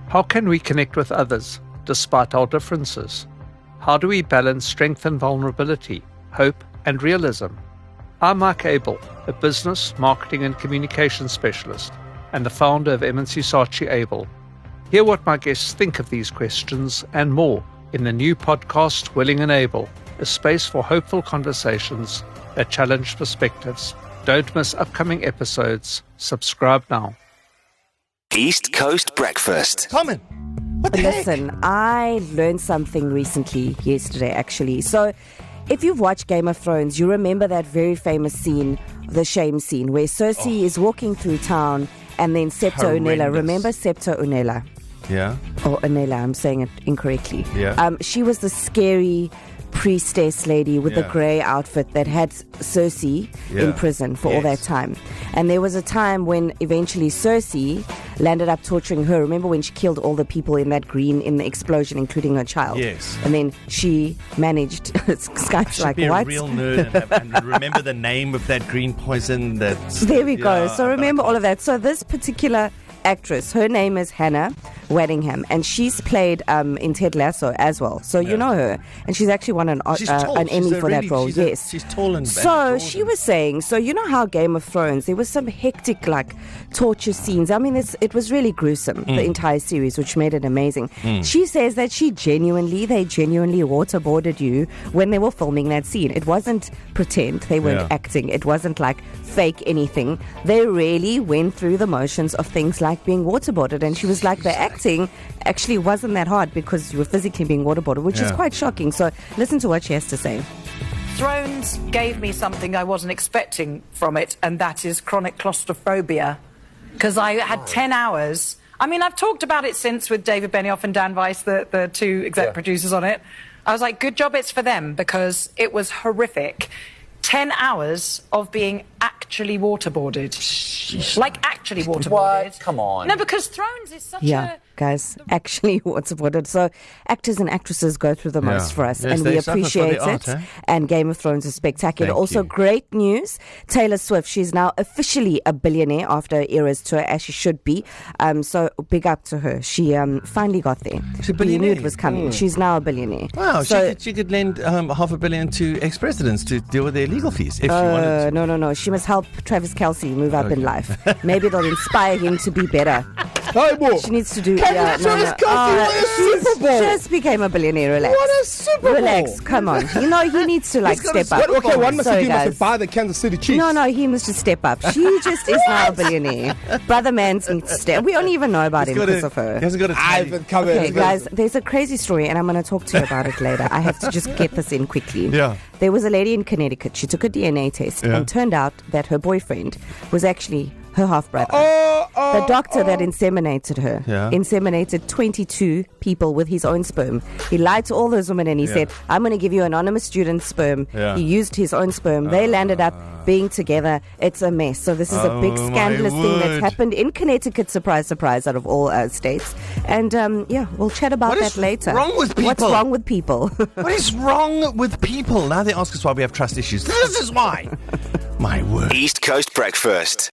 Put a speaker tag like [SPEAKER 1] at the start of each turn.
[SPEAKER 1] How can we connect with others despite our differences? How do we balance strength and vulnerability, hope and realism? I'm Mike Abel, a business, marketing and communications specialist and the founder of M&C Saatchi Abel. Hear what my guests think of these questions and more in the new podcast, Willing and Able, a space for hopeful conversations that challenge perspectives. Don't miss upcoming episodes. Subscribe now.
[SPEAKER 2] East Coast Breakfast.
[SPEAKER 3] Carmen, what the heck?
[SPEAKER 4] Listen, I learned something yesterday actually. So, if you've watched Game of Thrones, you remember that very famous scene, the shame scene, where Cersei is walking through town and then Septa Unella. Remember Septa Unella?
[SPEAKER 3] Yeah.
[SPEAKER 4] Or Unella, I'm saying it incorrectly.
[SPEAKER 3] Yeah.
[SPEAKER 4] She was the scary priestess lady with the grey outfit that had Cersei in prison for all that time. And there was a time when eventually Cersei landed up torturing her. Remember when she killed all the people in that green in the explosion, including her child?
[SPEAKER 3] Yes.
[SPEAKER 4] And then she managed. Skype's like,
[SPEAKER 3] be
[SPEAKER 4] what?
[SPEAKER 3] a real nerd and remember the name of that green poison.
[SPEAKER 4] There we go. So remember all of that. So this particular actress, her name is Hannah Waddingham, and she's played in Ted Lasso as well. So you know her, and she's actually won an Emmy for that role. Yes,
[SPEAKER 3] she's tall and
[SPEAKER 4] so she was saying, so you know how Game of Thrones, there was some hectic torture scenes. I mean, it was really gruesome, the entire series, which made it amazing. She says that they genuinely waterboarded you when they were filming that scene. It wasn't pretend, they weren't acting. It wasn't like fake anything. They really went through the motions of things like being waterboarded, and she was like, the acting actually wasn't that hard because you were physically being waterboarded, which is quite shocking. So listen to what she has to say.
[SPEAKER 5] Thrones gave me something I wasn't expecting from it, and that is chronic claustrophobia, because I had 10 hours. I mean, I've talked about it since with David Benioff and Dan Weiss, the two exec producers on it. I was like, good job it's for them, because it was horrific. 10 hours of being actually waterboarded. Like, actually waterboarded.
[SPEAKER 6] What? Come on.
[SPEAKER 5] No, because Thrones is such a...
[SPEAKER 4] guys, actually waterboarded. So actors and actresses go through the most for us, and we appreciate it. And Game of Thrones is spectacular. Also, great news. Taylor Swift, she's now officially a billionaire after her Eras tour, as she should be. So big up to her. She finally got there. We knew it was coming. She's now a billionaire.
[SPEAKER 3] Wow,
[SPEAKER 4] so,
[SPEAKER 3] she could lend $500 million to ex-presidents to deal with their legal fees if she wanted to.
[SPEAKER 4] No. She must help Travis Kelce move up in life. Maybe it'll inspire him to be better. She needs to do...
[SPEAKER 6] Travis Kelce won a Super Bowl.
[SPEAKER 4] Just became a billionaire. Relax.
[SPEAKER 6] What a Super Bowl.
[SPEAKER 4] Relax. Come on. You know, he needs to step up.
[SPEAKER 6] Okay, one must he must buy the Kansas City Chiefs.
[SPEAKER 4] No, he must just step up. She just is now a billionaire. Brother Mans needs to step. We don't even know about him because of her.
[SPEAKER 3] He hasn't got a
[SPEAKER 4] Okay, guys, there's a crazy story, and I'm going to talk to you about it later. I have to just get this in quickly.
[SPEAKER 3] Yeah.
[SPEAKER 4] There was a lady in Connecticut. She took a DNA test and turned out that her boyfriend was actually her half-brother. The doctor that inseminated her inseminated 22 people with his own sperm. He lied to all those women and he said, I'm going to give you anonymous student sperm. He used his own sperm. They landed up being together. It's a mess. So this is a big scandalous thing that's happened in Connecticut, surprise, surprise, out of all states. And we'll chat about that later.
[SPEAKER 3] What's wrong with people?
[SPEAKER 4] What's wrong with people?
[SPEAKER 3] What is wrong with people? Now they ask us why we have trust issues. This is why. My word.
[SPEAKER 2] East Coast Breakfast.